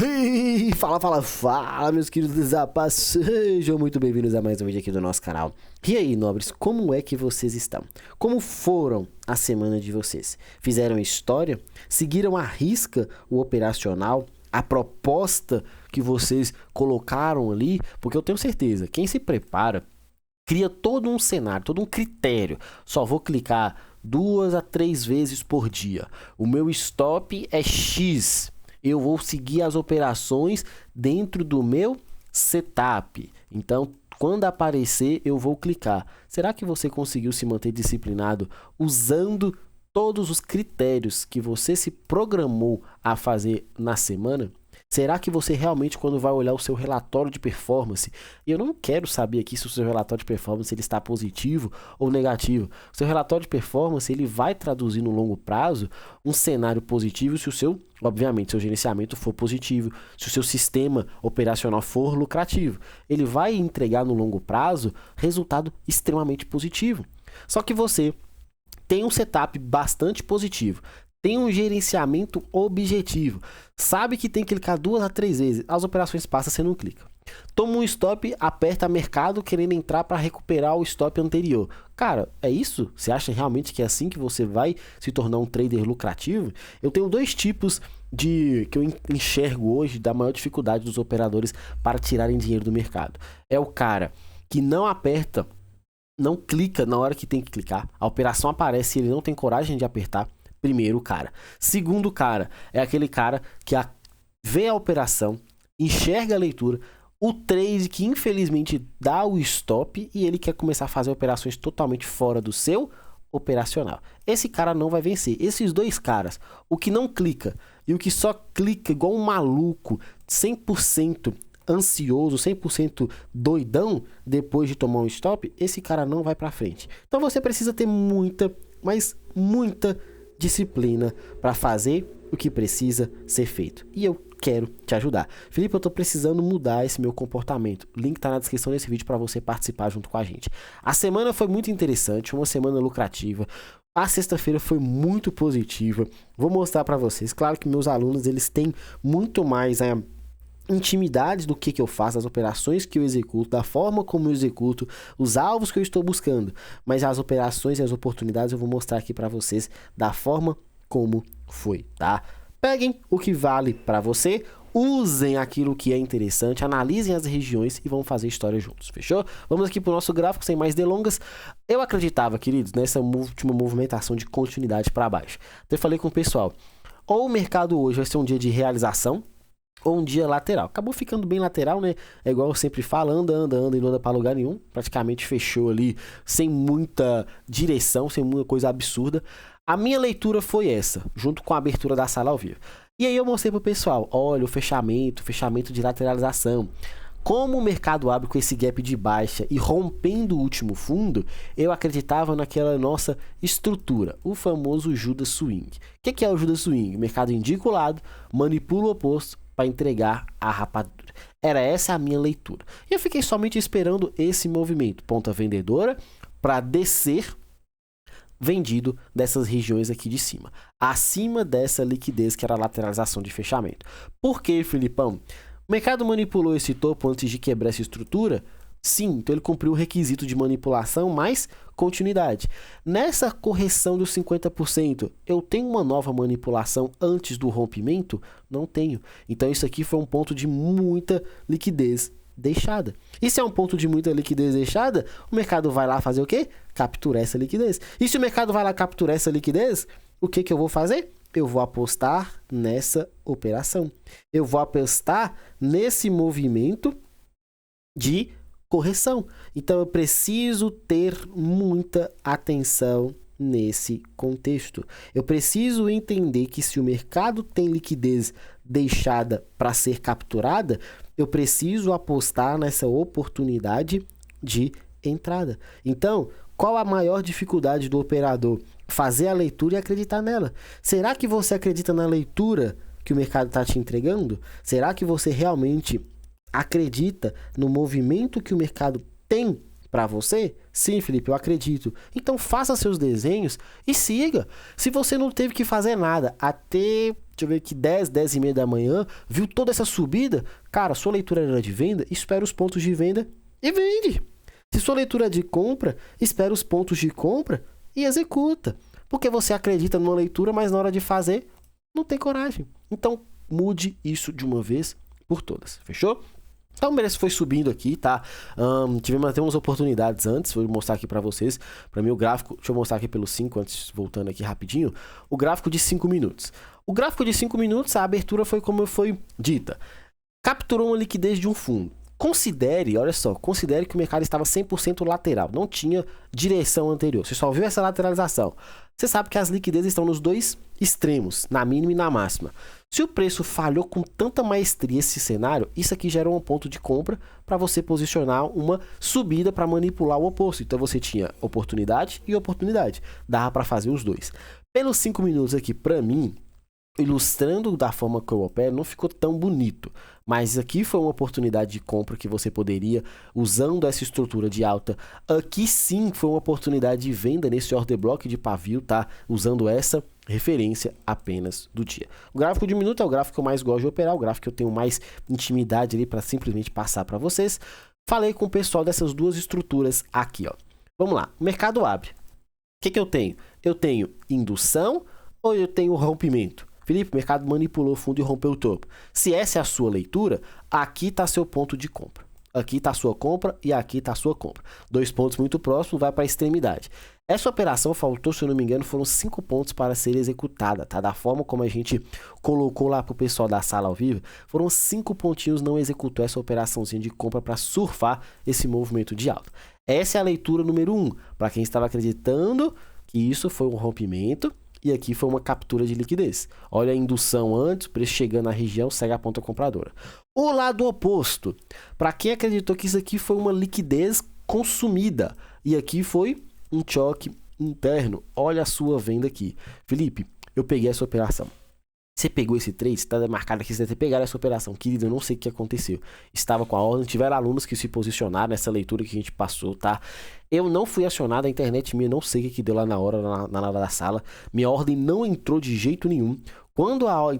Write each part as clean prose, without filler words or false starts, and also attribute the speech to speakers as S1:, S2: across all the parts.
S1: Hey, fala, meus queridos rapazes, sejam muito bem-vindos a mais um vídeo aqui do nosso canal. E aí, nobres, como é que vocês estão? Como foram a semana de vocês? Fizeram história? Seguiram à risca o operacional? A proposta que vocês colocaram ali? Porque eu tenho certeza, quem se prepara, cria todo um cenário, todo um critério. Só vou clicar 2 a 3 vezes por dia. O meu stop é X. Eu vou seguir as operações dentro do meu setup. Então, quando aparecer, eu vou clicar. Será que você conseguiu se manter disciplinado usando todos os critérios que você se programou a fazer na semana? Será que você realmente, quando vai olhar o seu relatório de performance, e eu não quero saber aqui se o seu relatório de performance ele está positivo ou negativo. O seu relatório de performance ele vai traduzir no longo prazo um cenário positivo se o seu, obviamente, seu gerenciamento for positivo, se o seu sistema operacional for lucrativo. Ele vai entregar no longo prazo resultado extremamente positivo. Só que você tem um setup bastante positivo, tem um gerenciamento objetivo, sabe que tem que clicar 2 a 3 vezes, as operações passam, você não clica. Toma um stop, aperta mercado querendo entrar para recuperar o stop anterior. Cara, é isso? Você acha realmente que é assim que você vai se tornar um trader lucrativo? Eu tenho 2 tipos que eu enxergo hoje da maior dificuldade dos operadores para tirarem dinheiro do mercado. É o cara que não aperta, não clica na hora que tem que clicar, a operação aparece e ele não tem coragem de apertar. Primeiro cara. Segundo cara, é aquele cara que vê a operação, enxerga a leitura, o trade que infelizmente dá o stop e ele quer começar a fazer operações totalmente fora do seu operacional. Esse cara não vai vencer. Esses 2 caras, o que não clica e o que só clica igual um maluco, 100% ansioso, 100% doidão depois de tomar um stop, esse cara não vai pra frente. Então você precisa ter muita, mas muita disciplina para fazer o que precisa ser feito. E eu quero te ajudar. Felipe, eu tô precisando mudar esse meu comportamento. O link tá na descrição desse vídeo para você participar junto com a gente. A semana foi muito interessante, uma semana lucrativa. A sexta-feira foi muito positiva. Vou mostrar para vocês. Claro que meus alunos, eles têm muito mais intimidade do que eu faço, as operações que eu executo, da forma como eu executo, os alvos que eu estou buscando, mas as operações e as oportunidades eu vou mostrar aqui para vocês da forma como foi, tá? Peguem o que vale para você, usem aquilo que é interessante, analisem as regiões e vamos fazer história juntos, fechou? Vamos aqui para o nosso gráfico sem mais delongas. Eu acreditava, queridos, nessa última movimentação de continuidade para baixo. Até falei com o pessoal, ou o mercado hoje vai ser um dia de realização, ou um dia lateral. Acabou ficando bem lateral, né? É igual eu sempre falo, anda e não anda para lugar nenhum. Praticamente fechou ali, sem muita direção, sem muita coisa absurda. A minha leitura foi essa, junto com a abertura da sala ao vivo. E aí eu mostrei pro pessoal, olha o fechamento de lateralização. Como o mercado abre com esse gap de baixa e rompendo o último fundo, eu acreditava naquela nossa estrutura, o famoso Judas Swing. O que é o Judas Swing? O mercado indica o lado, manipula o oposto, para entregar a rapadura. Era essa a minha leitura. E eu fiquei somente esperando esse movimento, ponta vendedora, para descer vendido dessas regiões aqui de cima, acima dessa liquidez que era a lateralização de fechamento. Por que, Filipão? O mercado manipulou esse topo antes de quebrar essa estrutura? Sim, então ele cumpriu o requisito de manipulação mais continuidade. Nessa correção dos 50%, eu tenho uma nova manipulação antes do rompimento? Não tenho. Então isso aqui foi um ponto de muita liquidez deixada. E se é um ponto de muita liquidez deixada, o mercado vai lá fazer o quê? Capturar essa liquidez. E se o mercado vai lá capturar essa liquidez, o que que eu vou fazer? Eu vou apostar nessa operação. Eu vou apostar nesse movimento de correção. Então eu preciso ter muita atenção nesse contexto. Eu preciso entender que se o mercado tem liquidez deixada para ser capturada, eu preciso apostar nessa oportunidade de entrada. Então, qual a maior dificuldade do operador? Fazer a leitura e acreditar nela. Será que você acredita na leitura que o mercado está te entregando? Será que você realmente acredita no movimento que o mercado tem para você? Sim, Felipe, eu acredito. Então faça seus desenhos e siga. Se você não teve que fazer nada até, deixa eu ver aqui, 10 e meia da manhã, viu toda essa subida, cara, sua leitura era de venda, espera os pontos de venda e vende. Se sua leitura é de compra, espera os pontos de compra e executa. Porque você acredita numa leitura, mas na hora de fazer, não tem coragem. Então, mude isso de uma vez por todas. Fechou? Então, beleza, foi subindo aqui, tá? Tivemos até umas oportunidades antes, vou mostrar aqui pra vocês. Pra mim, o gráfico, deixa eu mostrar aqui pelo 5, antes, voltando aqui rapidinho. O gráfico de 5 minutos. O gráfico de 5 minutos, a abertura foi como foi dita. Capturou uma liquidez de um fundo. Considere, olha só, considere que o mercado estava 100% lateral, não tinha direção anterior. Você só viu essa lateralização. Você sabe que as liquidezes estão nos dois extremos, na mínima e na máxima. Se o preço falhou com tanta maestria esse cenário, isso aqui gera um ponto de compra para você posicionar uma subida para manipular o oposto. Então você tinha oportunidade e oportunidade. Dava para fazer os dois. Pelos 5 minutos aqui, para mim, ilustrando da forma que eu opero, não ficou tão bonito. Mas aqui foi uma oportunidade de compra que você poderia, usando essa estrutura de alta. Aqui sim foi uma oportunidade de venda nesse order block de pavio, tá? Usando essa referência apenas do dia. O gráfico de minuto é o gráfico que eu mais gosto de operar, o gráfico que eu tenho mais intimidade ali para simplesmente passar para vocês. Falei com o pessoal dessas duas estruturas aqui, ó. Vamos lá, o mercado abre. O que eu tenho? Eu tenho indução ou eu tenho rompimento? Felipe, o mercado manipulou o fundo e rompeu o topo. Se essa é a sua leitura, aqui está seu ponto de compra. Aqui está a sua compra e aqui está a sua compra. 2 pontos muito próximos, vai para a extremidade. Essa operação faltou, se eu não me engano, foram 5 pontos para ser executada, tá? Da forma como a gente colocou lá para o pessoal da sala ao vivo, foram 5 pontinhos, não executou essa operaçãozinha de compra para surfar esse movimento de alta. Essa é a leitura número 1, para quem estava acreditando que isso foi um rompimento. E aqui foi uma captura de liquidez. Olha a indução antes, o preço chegando na região, segue a ponta compradora. O lado oposto, para quem acreditou que isso aqui foi uma liquidez consumida. E aqui foi um choque interno. Olha a sua venda aqui. Felipe, eu peguei essa operação. Você pegou esse trade, está marcado aqui, você deve ter pegado essa operação. Querido, eu não sei o que aconteceu. Estava com a ordem, tiveram alunos que se posicionaram nessa leitura que a gente passou, tá? Eu não fui acionado, a internet minha, não sei o que deu lá na hora, na hora da sala. Minha ordem não entrou de jeito nenhum. Quando a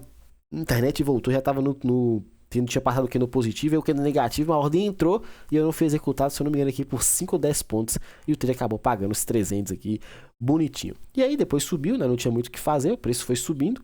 S1: internet voltou, já estava tinha passado aqui no positivo, eu que no negativo, a ordem entrou e eu não fui executado, se eu não me engano, aqui por 5 ou 10 pontos. E o trade acabou pagando os 300 aqui, bonitinho. E aí depois subiu, né? Não tinha muito o que fazer, o preço foi subindo.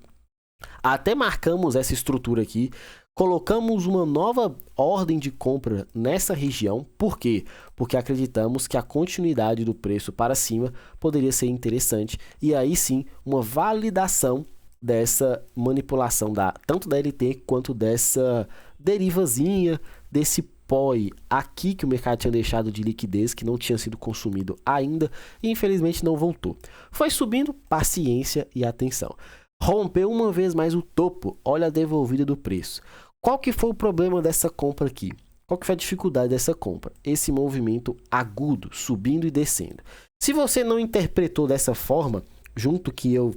S1: Até marcamos essa estrutura aqui, colocamos uma nova ordem de compra nessa região. Por quê? Porque acreditamos que a continuidade do preço para cima poderia ser interessante. E aí sim, uma validação dessa manipulação tanto da LT quanto dessa derivazinha, desse POI aqui que o mercado tinha deixado de liquidez, que não tinha sido consumido ainda e infelizmente não voltou. Foi subindo, paciência e atenção. Rompeu uma vez mais o topo, olha a devolvida do preço. Qual que foi o problema dessa compra aqui? Qual que foi a dificuldade dessa compra? Esse movimento agudo, subindo e descendo. Se você não interpretou dessa forma, junto que eu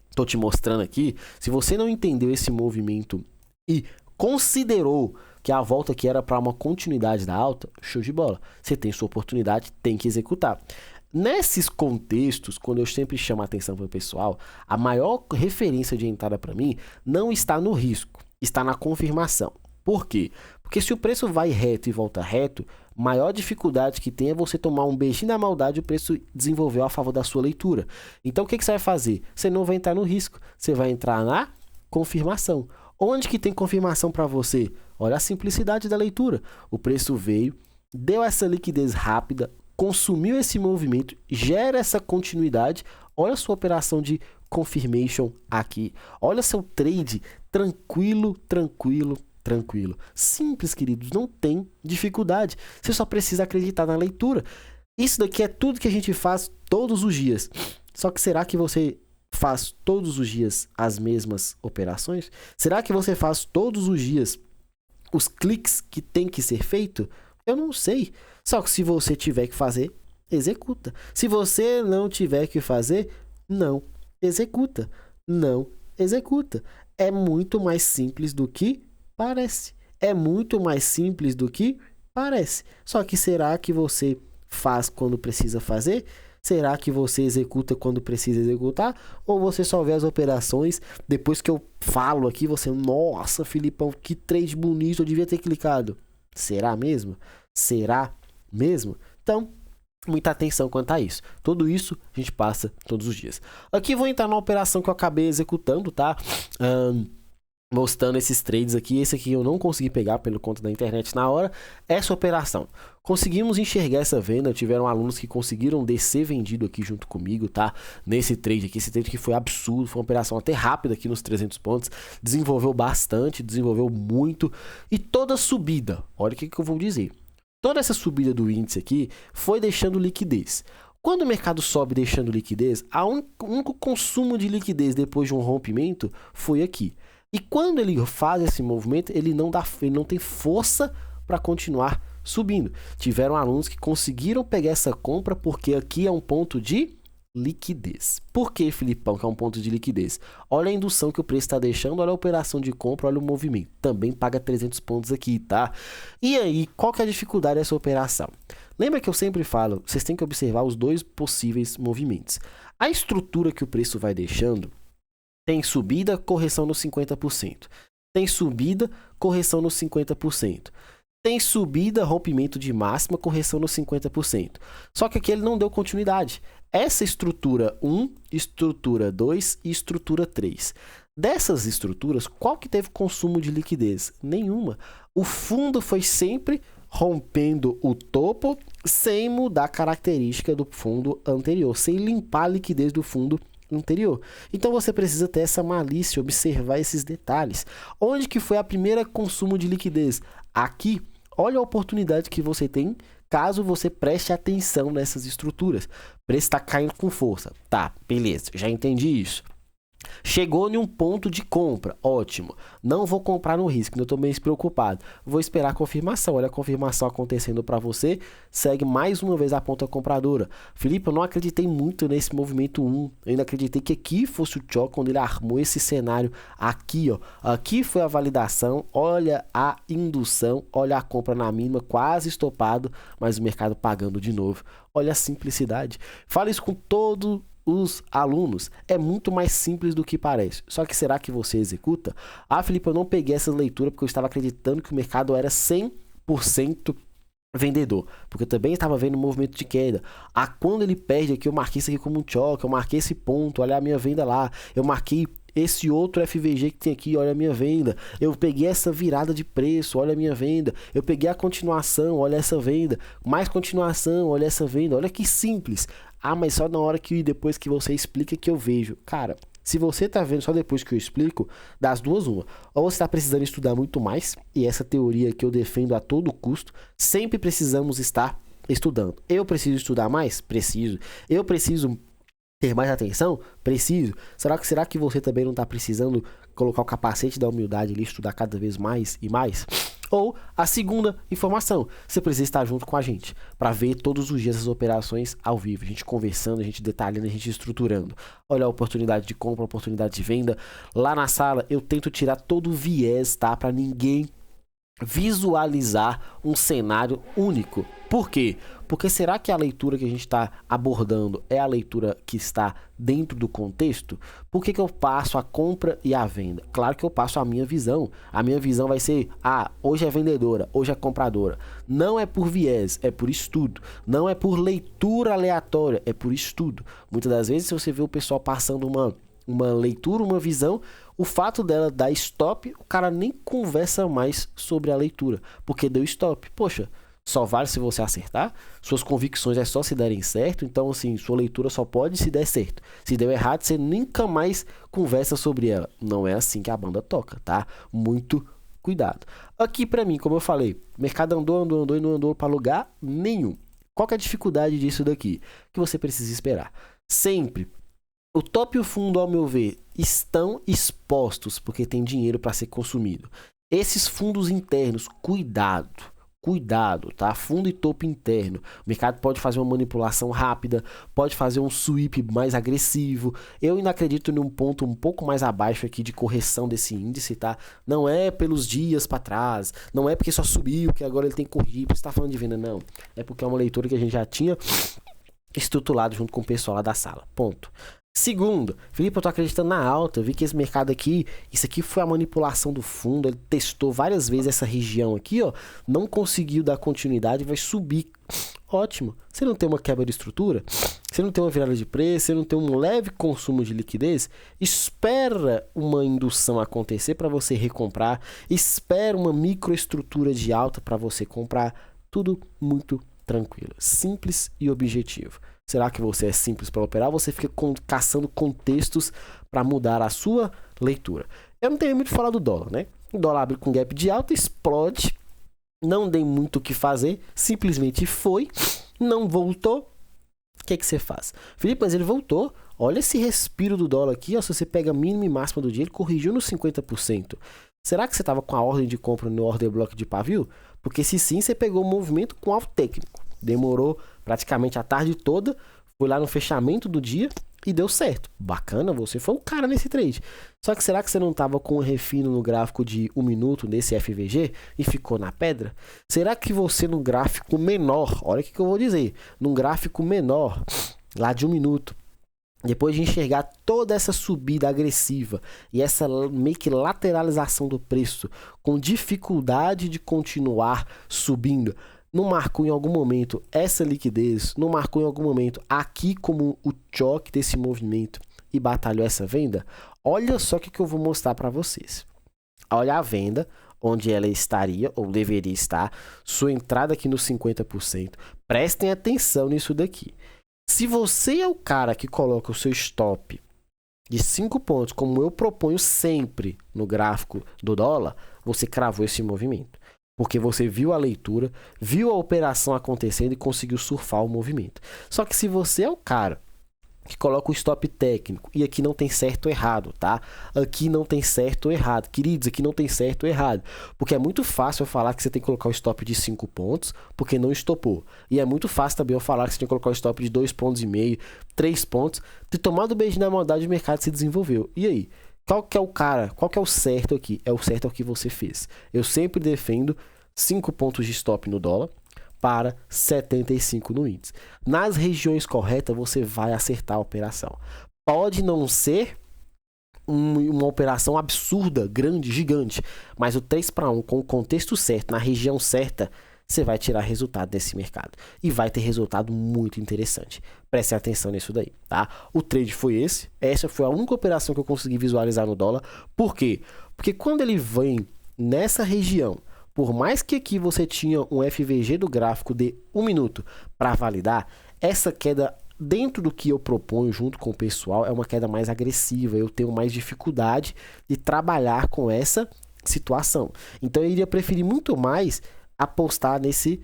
S1: estou te mostrando aqui, se você não entendeu esse movimento e considerou que a volta aqui era para uma continuidade da alta, show de bola. Você tem sua oportunidade, tem que executar. Nesses contextos, quando eu sempre chamo a atenção para o pessoal, a maior referência de entrada para mim não está no risco, está na confirmação. Por quê? Porque se o preço vai reto e volta reto, maior dificuldade que tem é você tomar um beijinho da maldade e o preço desenvolveu a favor da sua leitura. Então o que você vai fazer? Você não vai entrar no risco, você vai entrar na confirmação. Onde que tem confirmação para você? Olha a simplicidade da leitura. O preço veio, deu essa liquidez rápida, consumiu esse movimento, gera essa continuidade. Olha a sua operação de confirmation aqui. Olha seu trade tranquilo, tranquilo, tranquilo. Simples, queridos, não tem dificuldade. Você só precisa acreditar na leitura. Isso daqui é tudo que a gente faz todos os dias. Só que será que você faz todos os dias as mesmas operações? Será que você faz todos os dias os cliques que tem que ser feito? Eu não sei. Só que se você tiver que fazer, executa. Se você não tiver que fazer, não executa. Não executa. É muito mais simples do que parece. É muito mais simples do que parece. Só que será que você faz quando precisa fazer? Será que você executa quando precisa executar? Ou você só vê as operações depois que eu falo aqui, você, nossa, Filipão, que trade bonito, eu devia ter clicado. Será mesmo? Será mesmo? Então, muita atenção quanto a isso. Tudo isso a gente passa todos os dias. Aqui vou entrar na operação que eu acabei executando, tá? Mostrando esses trades aqui. Esse aqui eu não consegui pegar pelo conta da internet na hora. Essa operação. Conseguimos enxergar essa venda. Tiveram alunos que conseguiram descer vendido aqui junto comigo, tá? Nesse trade aqui. Esse trade aqui foi absurdo. Foi uma operação até rápida aqui nos 300 pontos. Desenvolveu bastante, desenvolveu muito. E toda subida, olha o que eu vou dizer. Toda essa subida do índice aqui foi deixando liquidez. Quando o mercado sobe deixando liquidez, o único consumo de liquidez depois de um rompimento foi aqui. E quando ele faz esse movimento, ele não tem força para continuar subindo. Tiveram alunos que conseguiram pegar essa compra porque aqui é um ponto de liquidez. Por que, Filipão, que é um ponto de liquidez? Olha a indução que o preço está deixando, olha a operação de compra, olha o movimento. Também paga 300 pontos aqui, tá? E aí, qual que é a dificuldade dessa operação? Lembra que eu sempre falo, vocês têm que observar os dois possíveis movimentos. A estrutura que o preço vai deixando tem subida, correção nos 50%. Tem subida, correção nos 50%. Tem subida, rompimento de máxima, correção nos 50%. Só que aqui ele não deu continuidade. Essa estrutura 1, estrutura 2 e estrutura 3. Dessas estruturas, qual que teve consumo de liquidez? Nenhuma. O fundo foi sempre rompendo o topo sem mudar a característica do fundo anterior, sem limpar a liquidez do fundo anterior. Então você precisa ter essa malícia, observar esses detalhes. Onde que foi a primeira consumo de liquidez? Aqui. Olha a oportunidade que você tem caso você preste atenção nessas estruturas. O preço está caindo com força. Tá, beleza, já entendi isso. Chegou em um ponto de compra, ótimo. Não vou comprar no risco, eu estou meio despreocupado. Vou esperar a confirmação. Olha a confirmação acontecendo para você. Segue mais uma vez a ponta compradora. Felipe, eu não acreditei muito nesse movimento 1. Eu ainda acreditei que aqui fosse o choque quando ele armou esse cenário aqui, ó. Aqui foi a validação. Olha a indução, olha a compra na mínima, quase estopado, mas o mercado pagando de novo. Olha a simplicidade. Fala isso com todo os alunos, é muito mais simples do que parece. Só que será que você executa? Ah, Felipe, eu não peguei essa leitura porque eu estava acreditando que o mercado era 100% vendedor, porque eu também estava vendo um movimento de queda. Ah, quando ele perde aqui, eu marquei isso aqui como um choque, eu marquei esse ponto, olha a minha venda lá, eu marquei esse outro FVG que tem aqui, olha a minha venda. Eu peguei essa virada de preço, olha a minha venda. Eu peguei a continuação, olha essa venda. Mais continuação, olha essa venda. Olha que simples. Ah, mas só na hora que depois que você explica que eu vejo. Cara, se você tá vendo só depois que eu explico, das duas uma. Ou você tá precisando estudar muito mais, e essa teoria que eu defendo a todo custo, sempre precisamos estar estudando. Eu preciso estudar mais? Preciso. Eu preciso ter mais atenção? Preciso. Será que você também não está precisando colocar o capacete da humildade ali, estudar cada vez mais e mais? Ou a segunda informação, você precisa estar junto com a gente para ver todos os dias as operações ao vivo, a gente conversando, a gente detalhando, a gente estruturando. Olha a oportunidade de compra, a oportunidade de venda. Lá na sala eu tento tirar todo o viés, tá? Para ninguém visualizar um cenário único. Por quê? Porque será que a leitura que a gente está abordando é a leitura que está dentro do contexto? Por que eu passo a compra e a venda? Claro que eu passo a minha visão. A minha visão vai ser, hoje é vendedora, hoje é compradora. Não é por viés, é por estudo. Não é por leitura aleatória, é por estudo. Muitas das vezes, se você vê o pessoal passando uma leitura, uma visão, o fato dela dar stop, o cara nem conversa mais sobre a leitura, porque deu stop. Poxa, só vale se você acertar, suas convicções é só se derem certo, então assim, sua leitura só pode se der certo. Se deu errado, você nunca mais conversa sobre ela. Não é assim que a banda toca, tá? Muito cuidado. Aqui pra mim, como eu falei, o mercado andou e não andou para lugar nenhum. Qual que é a dificuldade disso daqui? Que você precisa esperar. Sempre o top e o fundo, ao meu ver, estão expostos porque tem dinheiro para ser consumido. Esses fundos internos, cuidado. cuidado, tá? Fundo e topo interno. O mercado pode fazer uma manipulação rápida, pode fazer um sweep mais agressivo. Eu ainda acredito num ponto um pouco mais abaixo aqui de correção desse índice, tá? Não é pelos dias para trás, não é porque só subiu que agora ele tem que corrigir, porque você tá falando de venda, não. É porque é uma leitura que a gente já tinha estruturado junto com o pessoal lá da sala. Ponto. Segundo, Felipe, eu tô acreditando na alta. Eu vi que esse mercado aqui, isso aqui foi a manipulação do fundo. Ele testou várias vezes essa região aqui, ó. Não conseguiu dar continuidade, vai subir. Ótimo. Você não tem uma quebra de estrutura, você não tem uma virada de preço, você não tem um leve consumo de liquidez, espera uma indução acontecer para você recomprar, espera uma microestrutura de alta para você comprar. Tudo muito tranquilo, simples e objetivo. Será que você é simples para operar ou você fica caçando contextos para mudar a sua leitura? Eu não tenho muito falar do dólar, né? O dólar abre com gap de alta, explode, não tem muito o que fazer, simplesmente foi, não voltou. O que você faz? Felipe, mas ele voltou. Olha esse respiro do dólar aqui, ó, se você pega a mínima e máxima do dia, ele corrigiu nos 50%. Será que você estava com a ordem de compra no order block de pavio? Porque se sim, você pegou o movimento com alvo técnico. Demorou praticamente a tarde toda, foi lá no fechamento do dia e deu certo. Bacana, você foi o cara nesse trade. Só que será que você não estava com um refino no gráfico de 1 minuto nesse FVG e ficou na pedra? Será que você no gráfico menor, olha o que eu vou dizer, num gráfico menor, lá de 1 minuto, depois de enxergar toda essa subida agressiva e essa meio que lateralização do preço, com dificuldade de continuar subindo, não marcou em algum momento essa liquidez, não marcou em algum momento aqui como o choque desse movimento e batalhou essa venda? Olha só o que eu vou mostrar para vocês. Olha a venda, onde ela estaria ou deveria estar, sua entrada aqui nos 50%. Prestem atenção nisso daqui. Se você é o cara que coloca o seu stop de 5 pontos, como eu proponho sempre no gráfico do dólar, você cravou esse movimento. Porque você viu a leitura, viu a operação acontecendo e conseguiu surfar o movimento. Só que se você é o cara que coloca o stop técnico, e aqui não tem certo ou errado, tá? Aqui não tem certo ou errado. Queridos, aqui não tem certo ou errado. Porque é muito fácil eu falar que você tem que colocar o stop de 5 pontos, porque não estopou. E é muito fácil também eu falar que você tem que colocar o stop de 2,5 pontos, 3 pontos. De tomar do beijo na maldade, o mercado se desenvolveu. E aí? Qual que é o cara? Qual que é o certo aqui? É o certo é o que você fez. Eu sempre defendo 5 pontos de stop no dólar para 75 no índice. Nas regiões corretas, você vai acertar a operação. Pode não ser uma operação absurda, grande, gigante, mas o 3-1 com o contexto certo, na região certa, você vai tirar resultado desse mercado. E vai ter resultado muito interessante. Preste atenção nisso daí, tá? O trade foi esse. Essa foi a única operação que eu consegui visualizar no dólar. Por quê? Porque quando ele vem nessa região, por mais que aqui você tinha um FVG do gráfico de 1 minuto para validar, essa queda dentro do que eu proponho junto com o pessoal é uma queda mais agressiva. Eu tenho mais dificuldade de trabalhar com essa situação. Então eu iria preferir muito mais apostar nesse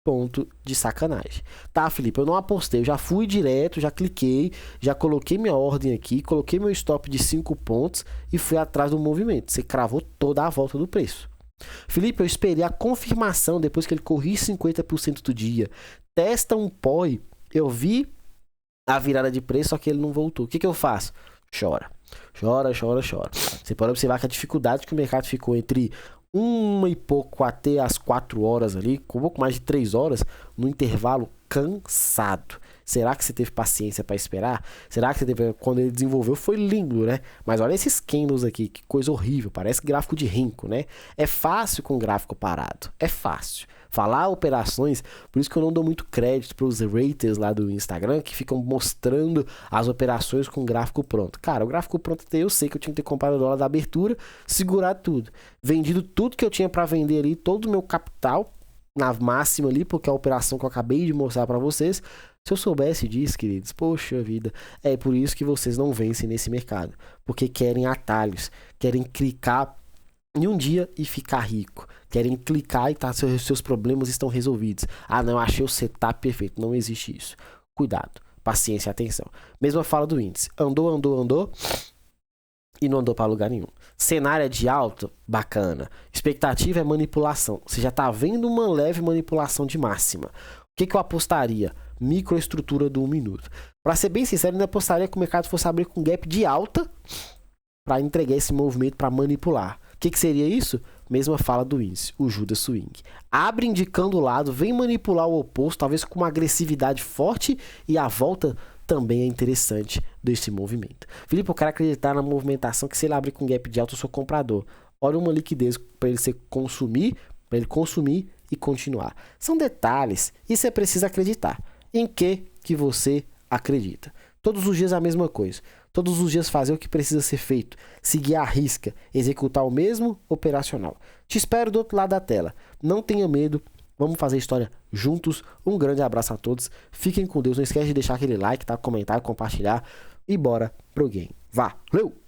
S1: ponto de sacanagem. Tá, Felipe, eu não apostei, eu já fui direto, já cliquei, já coloquei minha ordem aqui, coloquei meu stop de 5 pontos e fui atrás do movimento. Você cravou toda a volta do preço. Felipe, eu esperei a confirmação depois que ele corria 50% do dia. Testa um POI, eu vi a virada de preço, só que ele não voltou. O que eu faço? Chora. Chora, chora, chora. Você pode observar que a dificuldade que o mercado ficou entre 1 e pouco até as 4 horas ali, com um pouco mais de 3 horas, no intervalo cansado. Será que você teve paciência para esperar? Será que você teve... Quando ele desenvolveu foi lindo, né? Mas olha esses candles aqui, que coisa horrível. Parece gráfico de rinco, né? É fácil com gráfico parado. É fácil. Falar operações, por isso que eu não dou muito crédito para os raters lá do Instagram que ficam mostrando as operações com gráfico pronto. Cara, o gráfico pronto até eu sei que eu tinha que ter comprado o dólar da abertura, segurado tudo. Vendido tudo que eu tinha para vender ali, todo o meu capital na máxima ali, porque é a operação que eu acabei de mostrar para vocês. Se eu soubesse disso, queridos, poxa vida, é por isso que vocês não vencem nesse mercado. Porque querem atalhos, querem clicar em um dia e ficar rico. Querem clicar e tá, seus problemas estão resolvidos. Ah, não, achei o setup perfeito. Não existe isso. Cuidado, paciência e atenção. Mesma fala do índice. Andou, andou, andou. e não andou para lugar nenhum. Cenário é de alta, bacana. Expectativa é manipulação. Você já tá vendo uma leve manipulação de máxima. O que eu apostaria? Microestrutura do 1 minuto. Para ser bem sincero, eu ainda apostaria que o mercado fosse abrir com gap de alta para entregar esse movimento para manipular. O que seria isso? Mesma fala do índice, o Judas Swing. Abre indicando o lado, vem manipular o oposto, talvez com uma agressividade forte, e a volta também é interessante desse movimento. Felipe, eu quero acreditar na movimentação que se ele abrir com gap de alta, eu sou comprador. Olha uma liquidez para ele consumir e continuar. São detalhes e você precisa acreditar. Em que você acredita? Todos os dias a mesma coisa. Todos os dias fazer o que precisa ser feito. Seguir à risca. Executar o mesmo operacional. Te espero do outro lado da tela. Não tenha medo. Vamos fazer história juntos. Um grande abraço a todos. Fiquem com Deus. Não esquece de deixar aquele like, tá? Comentar, compartilhar. E bora pro game. Valeu!